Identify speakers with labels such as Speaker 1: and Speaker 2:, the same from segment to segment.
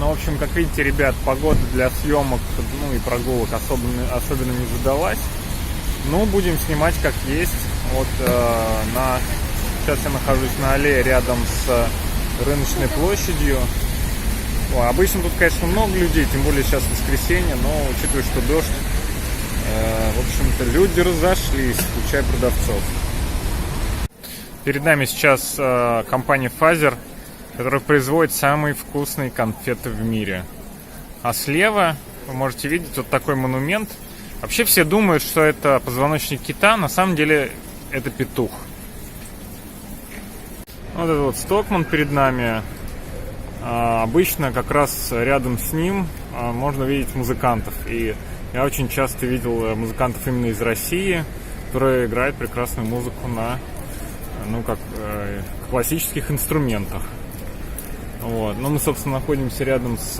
Speaker 1: Ну, в общем, как видите, ребят, погода для съемок, ну и прогулок особенно не задалась. Ну, будем снимать как есть. Вот сейчас я нахожусь на аллее рядом с рыночной площадью. Обычно тут, конечно, много людей, тем более сейчас воскресенье, но учитывая, что дождь, в общем-то, люди разошлись, включая продавцов. Перед нами сейчас компания Fazer, которая производит самые вкусные конфеты в мире. А слева вы можете видеть вот такой монумент. Вообще все думают, что это позвоночник кита, на самом деле это петух. Вот это вот Stockmann перед нами. Обычно как раз рядом с ним можно видеть музыкантов. И я очень часто видел музыкантов именно из России, которые играют прекрасную музыку на классических инструментах. Вот. Но мы, собственно, находимся рядом с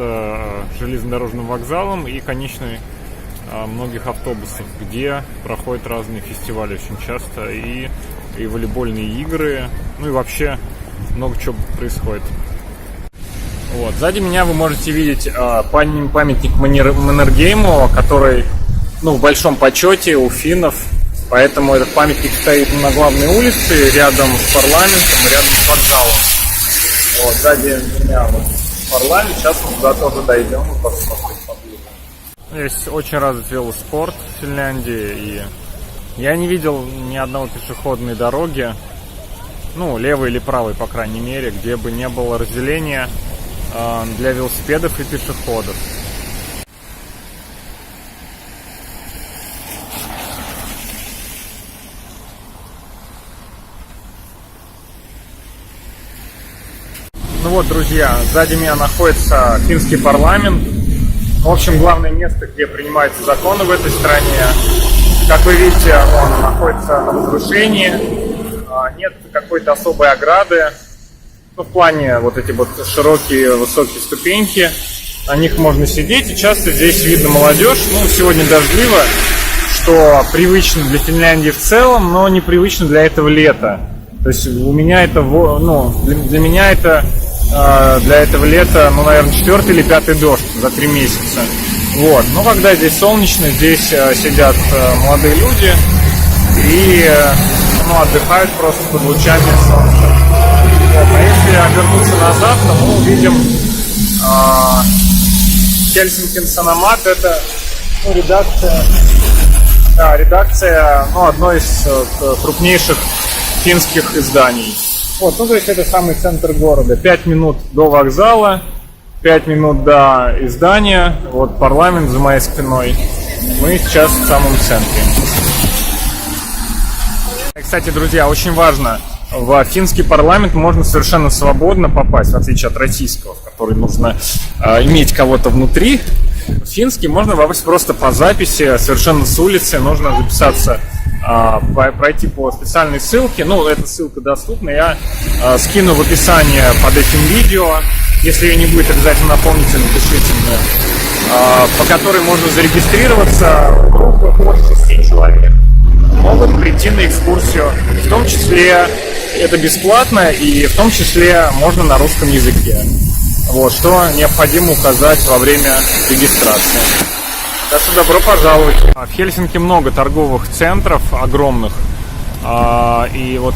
Speaker 1: железнодорожным вокзалом и конечной многих автобусов, где проходят разные фестивали очень часто, и волейбольные игры, ну и вообще много чего происходит. Вот. Сзади меня вы можете видеть памятник Маннергейму, который в большом почете у финнов, поэтому этот памятник стоит на главной улице, рядом с парламентом, рядом с вокзалом. Вот, сзади меня вот парламент, сейчас мы туда тоже дойдем и посмотрим поближе. Здесь очень развит велоспорт в Финляндии, и я не видел ни одной пешеходной дороги, левой или правой, по крайней мере, где бы не было разделения для велосипедов и пешеходов. Ну вот, друзья, сзади меня находится финский парламент. В общем, главное место, где принимаются законы в этой стране. Как вы видите, он находится на возвышении. Нет какой-то особой ограды. В плане вот эти вот широкие высокие ступеньки. На них можно сидеть. И часто здесь видно молодежь. Сегодня дождливо, что привычно для Финляндии в целом, но непривычно для этого лета. То есть у меня это, для меня это для этого лета, наверное, 4-й или 5-й дождь за 3 месяца. Вот. Но когда здесь солнечно, здесь сидят молодые люди и отдыхают просто под лучами солнца. Вот. А если обернуться назад, то мы увидим Helsingin Sanomat. Это редакция одной из крупнейших финских изданий. Вот, то есть это самый центр города. 5 минут до вокзала, 5 минут до издания. Вот парламент за моей спиной. Мы сейчас в самом центре. Кстати, друзья, очень важно. В финский парламент можно совершенно свободно попасть, в отличие от российского, в который нужно иметь кого-то внутри. В финский можно попасть просто по записи, совершенно с улицы. Нужно записаться, пройти по специальной ссылке. Эта ссылка доступна. Я скину в описании под этим видео. Если ее не будет, обязательно напомните, напишите мне. По которой можно зарегистрироваться. Группы больше 6 человек могут прийти на экскурсию. В том числе это бесплатно, и в том числе можно на русском языке. Вот, что необходимо указать во время регистрации. Так что добро пожаловать. В Хельсинки много торговых центров огромных. И вот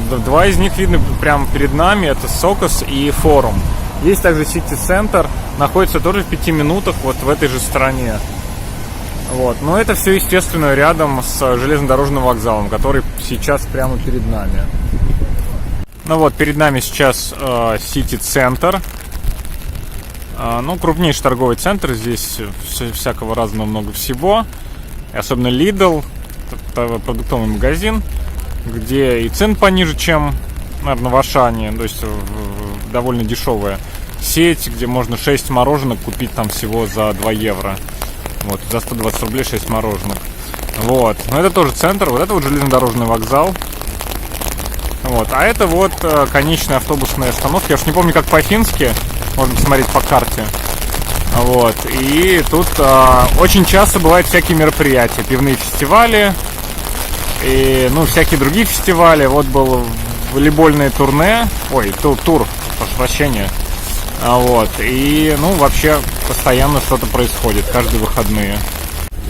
Speaker 1: 2 из них видны прямо перед нами. Это Сокос и Форум. Есть также Сити-центр. Находится тоже в 5 минутах вот в этой же стороне. Вот. Но это все, естественно, рядом с железнодорожным вокзалом, который сейчас прямо перед нами. Перед нами сейчас Сити-центр. Крупнейший торговый центр. Здесь всякого разного много всего. Особенно Lidl, продуктовый магазин, где и цен пониже, чем, наверное, в Ашане. То есть довольно дешевая сеть, где можно 6 мороженок купить там всего за 2 евро. Вот, за 120 рублей 6 мороженок. Вот. Но это тоже центр. Вот это вот железнодорожный вокзал. Вот. А это вот конечная автобусная остановка. Я уж не помню, как по-фински. Можно посмотреть по карте. Вот. И тут очень часто бывают всякие мероприятия. Пивные фестивали. И, всякие другие фестивали. Вот было волейбольное турне. Ой, тур, прошу прощения. Вот. И, ну, вообще, постоянно что-то происходит, каждые выходные.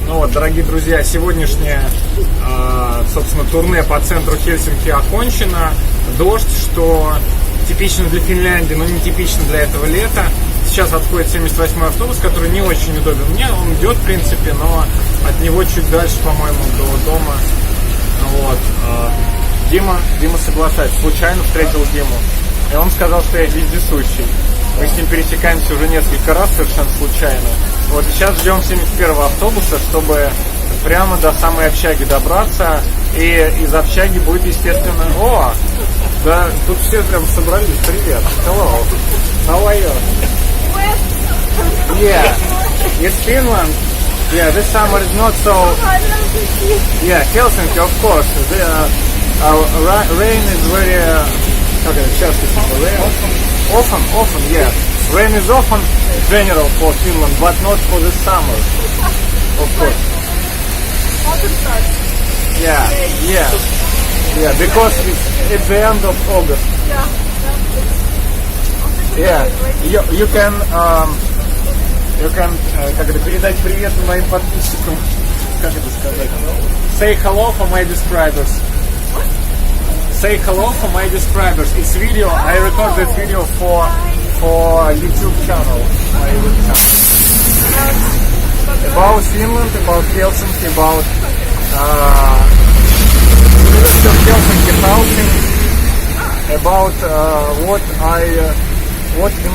Speaker 1: Ну вот, дорогие друзья, сегодняшнее, собственно, турне по центру Хельсинки окончено. Дождь, что типично для Финляндии, но не типично для этого лета. Сейчас отходит 78-й автобус, который не очень удобен мне. Он идет, в принципе, но от него чуть дальше, по-моему, до дома. Вот. Дима соглашается. Случайно встретил Диму. И он сказал, что я вездесущий. Мы с ним пересекаемся уже несколько раз совершенно случайно. Вот и сейчас ждем 71-го автобуса, чтобы прямо до самой общаги добраться. И из общаги будет, естественно... О! Да, тут все прям собрались. Привет. Hello. How are you? Yeah. It's Finland. Yeah, this summer is not so... Yeah, Helsinki, of course. Rain is very... Often, yeah. Rain is often general for Finland, but not for the summer, of course. Yeah, because it's the end of August. Yeah, you can как это, передать привет моим подписчикам. Как это сказать? Say hello for my subscribers. Say hello for my subscribers. It's video. I record this video for YouTube channel. My YouTube channel. About Finland, about Helsinki, about University of Helsinki housing, about what I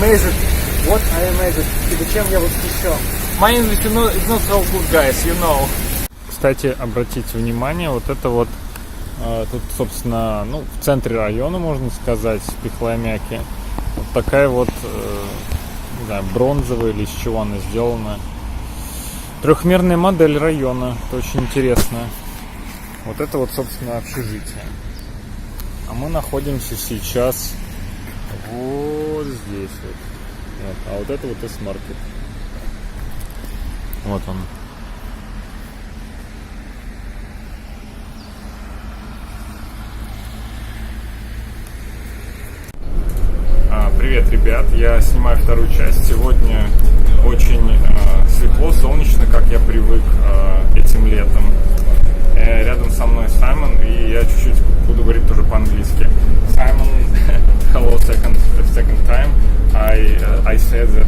Speaker 1: imagine. Чем я восхищен. My English is not so good, guys, you know. Кстати, обратите внимание, вот это вот тут, собственно, ну, в центре района, можно сказать, в Пихлоямяке. Вот такая вот, не знаю, бронзовая или из чего она сделана. Трехмерная модель района. Это очень интересно. Вот это вот, собственно, общежитие. А мы находимся сейчас вот здесь вот. А вот это вот S-Market. Вот он. Привет, ребят! Я снимаю вторую часть. Сегодня очень светло, солнечно, как я привык этим летом. Рядом со мной Саймон, и я чуть-чуть буду говорить тоже по-английски. Саймон, hello, second time. I said that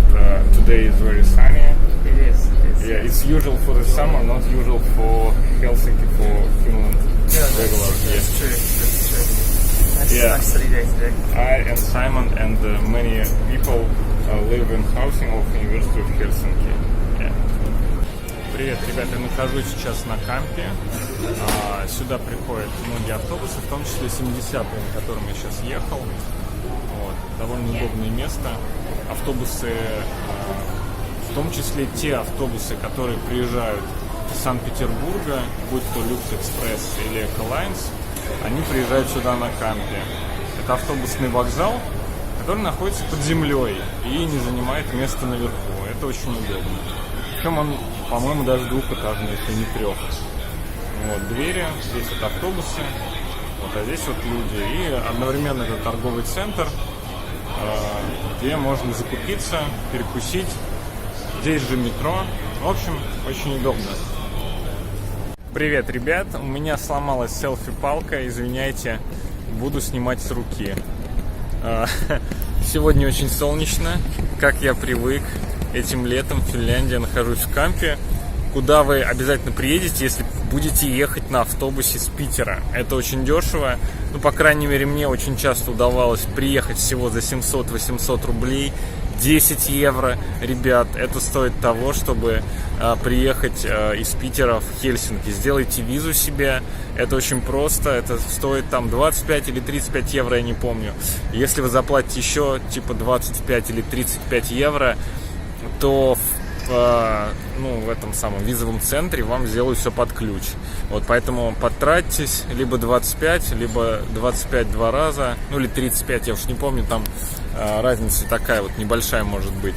Speaker 1: today is very sunny.
Speaker 2: It is.
Speaker 1: Yeah, it's usual for the summer, not usual for Helsinki, for Finland.
Speaker 2: Yeah,
Speaker 1: Regular.
Speaker 2: that's true. That's true.
Speaker 1: Yeah.
Speaker 2: Nice sunny day today.
Speaker 1: I and Simon and many people live in housing of University of Helsinki. Yeah. Привет, ребята, я нахожусь сейчас на кампе. Сюда приходят многие автобусы, в том числе 70-й, на котором я сейчас ехал. Вот. Довольно удобное место. Автобусы, в том числе те автобусы, которые приезжают из Санкт-Петербурга, будь то Люкс-Экспресс или Эколайнс, они приезжают сюда на кампе. Это автобусный вокзал, который находится под землей и не занимает места наверху. Это очень удобно. Причем он, по-моему, даже двухэтажный, если не трех. Вот двери, здесь вот автобусы, вот, а здесь вот люди. И одновременно это торговый центр, где можно закупиться, перекусить. Здесь же метро. В общем, очень удобно. Привет, ребят! У меня сломалась селфи-палка, извиняйте, буду снимать с руки. Сегодня очень солнечно, как я привык. Этим летом в Финляндии я нахожусь в кампе, куда вы обязательно приедете, если будете ехать на автобусе с Питера. Это очень дешево. Ну, по крайней мере, мне очень часто удавалось приехать всего за 700-800 рублей. 10 евро, ребят, это стоит того, чтобы приехать из Питера в Хельсинки. Сделайте визу себе, это очень просто, это стоит там 25 или 35 евро, я не помню. Если вы заплатите еще типа 25 или 35 евро, то в этом самом визовом центре вам сделают все под ключ. Вот поэтому потратьтесь, либо 25, либо 25 два раза, ну или 35, я уж не помню, там разница такая вот небольшая может быть.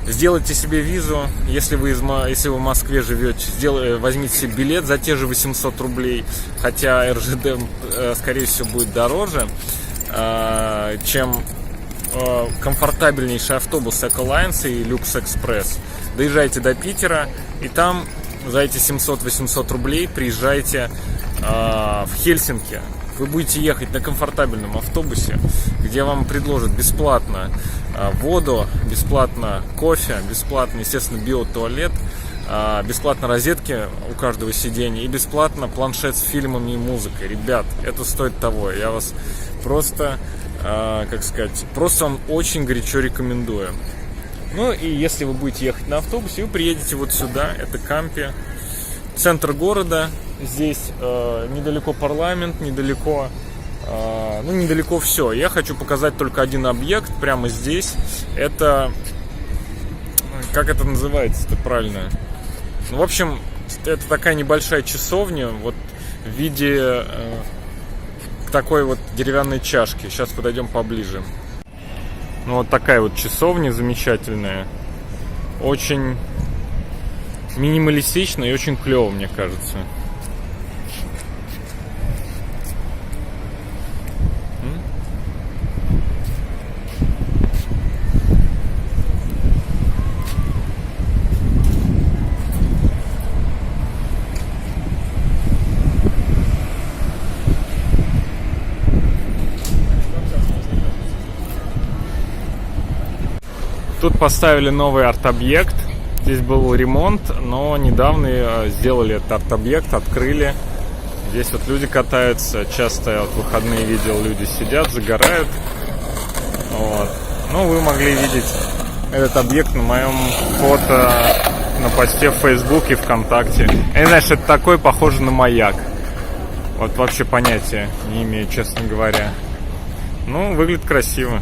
Speaker 1: Сделайте себе визу, если вы в Москве живете, возьмите себе билет за те же 800 рублей, хотя РЖД, скорее всего, будет дороже, чем комфортабельнейший автобус Эколайнс и Люкс Экспресс. Доезжайте до Питера, и там за эти 700-800 рублей приезжайте в Хельсинки. Вы будете ехать на комфортабельном автобусе, где вам предложат бесплатно воду, бесплатно кофе, бесплатно, естественно, биотуалет, бесплатно розетки у каждого сиденья и бесплатно планшет с фильмами и музыкой. Ребят, это стоит того. Я вас просто, просто вам очень горячо рекомендую. Ну и если вы будете ехать на автобусе, вы приедете вот сюда, это Кампи, центр города. Здесь недалеко парламент, недалеко все. Я хочу показать только один объект прямо здесь. Это, как это называется-то правильно? Ну, в общем, это такая небольшая часовня, вот в виде такой вот деревянной чашки. Сейчас подойдем поближе. Ну, вот такая вот часовня замечательная. Очень минималистично и очень клево, мне кажется. Тут поставили новый арт-объект. Здесь был ремонт, но недавно сделали этот арт-объект, открыли. Здесь вот люди катаются. Часто я в выходные видел, люди сидят, загорают. Вот. Ну, вы могли видеть этот объект на моем фото, на посте в Facebook и ВКонтакте. Я не знаю, что это такое, похоже на маяк. Вот вообще понятия не имею, честно говоря. Ну, выглядит красиво.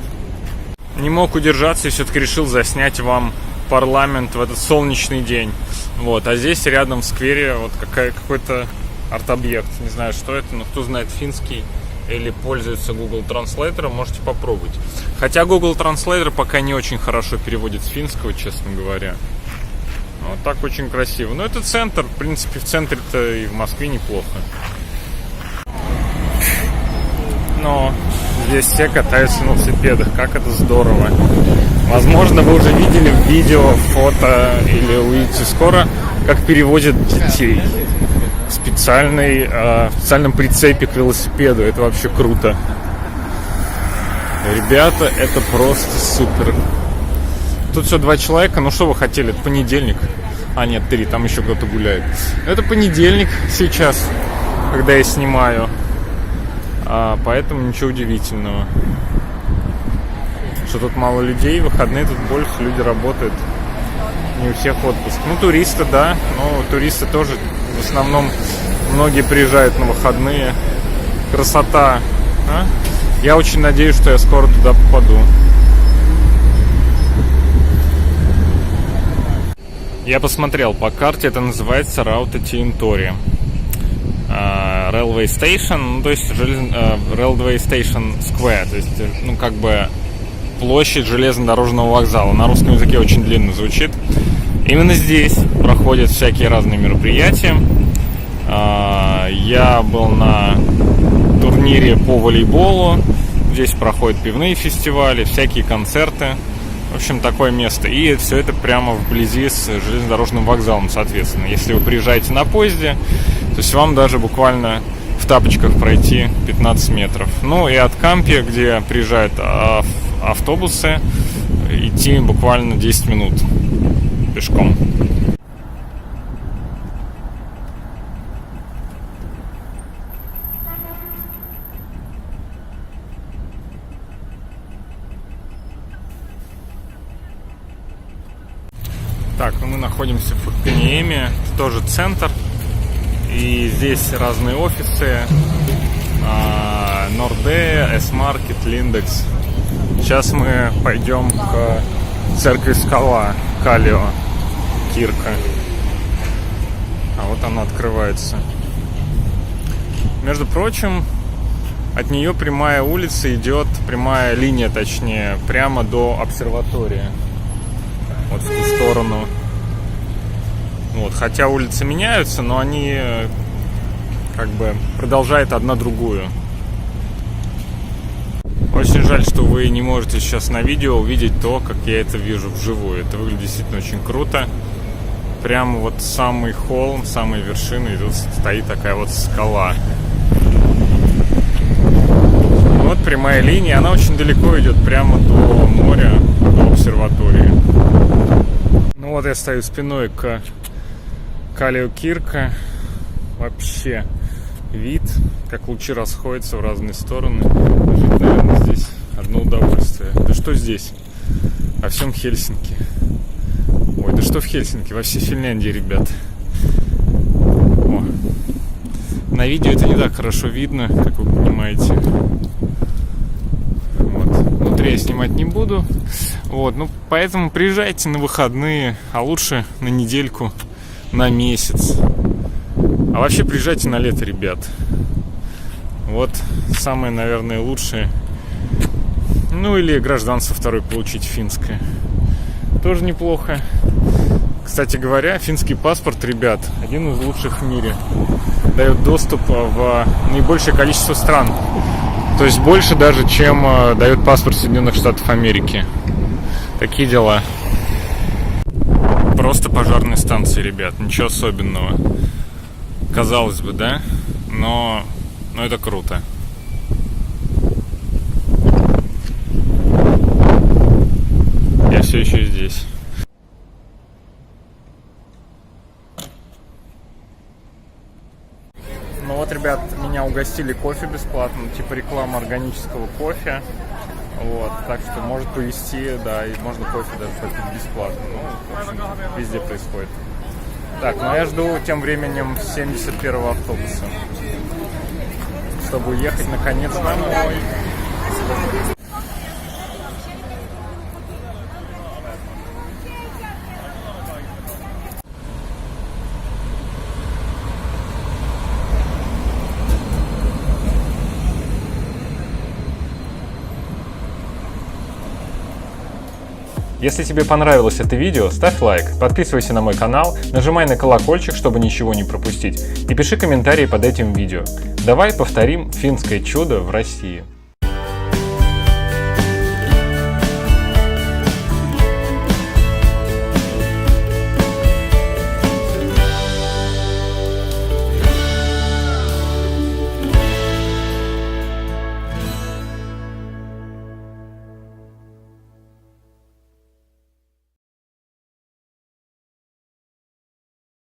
Speaker 1: Не мог удержаться и все-таки решил заснять вам парламент в этот солнечный день. Вот. А здесь рядом в сквере вот какой-то арт-объект. Не знаю, что это, но кто знает финский или пользуется Google Translator, можете попробовать. Хотя Google Translator пока не очень хорошо переводит с финского, честно говоря. Вот так очень красиво. Но это центр. В принципе, в центре-то и в Москве неплохо. Но здесь все катаются на велосипедах. Как это здорово. Возможно, вы уже видели в видео, фото или увидите скоро, как перевозят детей в специальном прицепе к велосипеду. Это вообще круто. Ребята, это просто супер. Тут все 2 человека. Ну что вы хотели? Это понедельник. А нет, 3. Там еще кто-то гуляет. Это понедельник сейчас, когда я снимаю. Поэтому ничего удивительного, что тут мало людей. Выходные тут больше, люди работают. Не у всех отпуск. Ну, туристы, да. Но туристы тоже в основном многие приезжают на выходные. Красота. Я очень надеюсь, что я скоро туда попаду. Я посмотрел по карте, это называется Раута Тиентори. Railway Station, ну, то есть Railway Station Square, то есть, ну, как бы площадь железнодорожного вокзала. На русском языке очень длинно звучит. Именно здесь проходят всякие разные мероприятия. Я был на турнире по волейболу. Здесь проходят пивные фестивали, всякие концерты. В общем, такое место. И все это прямо вблизи с железнодорожным вокзалом, соответственно. Если вы приезжаете на поезде, то есть вам даже буквально в тапочках пройти 15 метров. Ну и от Кампи, где приезжают автобусы, идти буквально 10 минут пешком. Так, ну мы находимся в Фокканиеме, это тоже центр, и здесь разные офисы, Нордея, S-Market, Lindex. Сейчас мы пойдем к церкви Скала, Калио, Кирка. А вот она открывается. Между прочим, от нее прямая улица идет, прямая линия, точнее, прямо до обсерватории. Вот в ту сторону. Вот, хотя улицы меняются, но они как бы продолжают одна другую. Очень жаль, что вы не можете сейчас на видео увидеть то, как я это вижу вживую. Это выглядит действительно очень круто. Прямо вот самый холм, самые вершины, и тут стоит такая вот скала. Вот прямая линия, она очень далеко идет, прямо до моря, до обсерватории. Ну вот я стою спиной к Калиокирка. Вообще вид, как лучи расходятся в разные стороны. Жить, наверное, здесь одно удовольствие. Да что здесь? Во всем Хельсинки. Ой, да что в Хельсинки? Во всей Финляндии, ребят. О. На видео это не так хорошо видно, как вы понимаете. Вот. Внутри я снимать не буду. Вот, ну поэтому приезжайте на выходные, а лучше на недельку, на месяц. А вообще приезжайте на лето, ребят. Вот самое, наверное, лучшее. Ну или гражданство второе получить финское. Тоже неплохо. Кстати говоря, финский паспорт, ребят, один из лучших в мире. Дает доступ в наибольшее количество стран. То есть больше даже, чем дает паспорт Соединенных Штатов Америки. Такие дела. Просто пожарные станции, ребят. Ничего особенного. Казалось бы, да? Но это круто. Я все еще здесь. Ну вот, ребят, меня угостили кофе бесплатно, типа реклама органического кофе. Вот, так что может повезти, да, и можно кофе даже попить бесплатно. Ну, в общем, везде происходит. Так, ну я жду тем временем 71-го автобуса, чтобы уехать наконец домой. Если тебе понравилось это видео, ставь лайк, подписывайся на мой канал, нажимай на колокольчик, чтобы ничего не пропустить, и пиши комментарии под этим видео. Давай повторим финское чудо в России.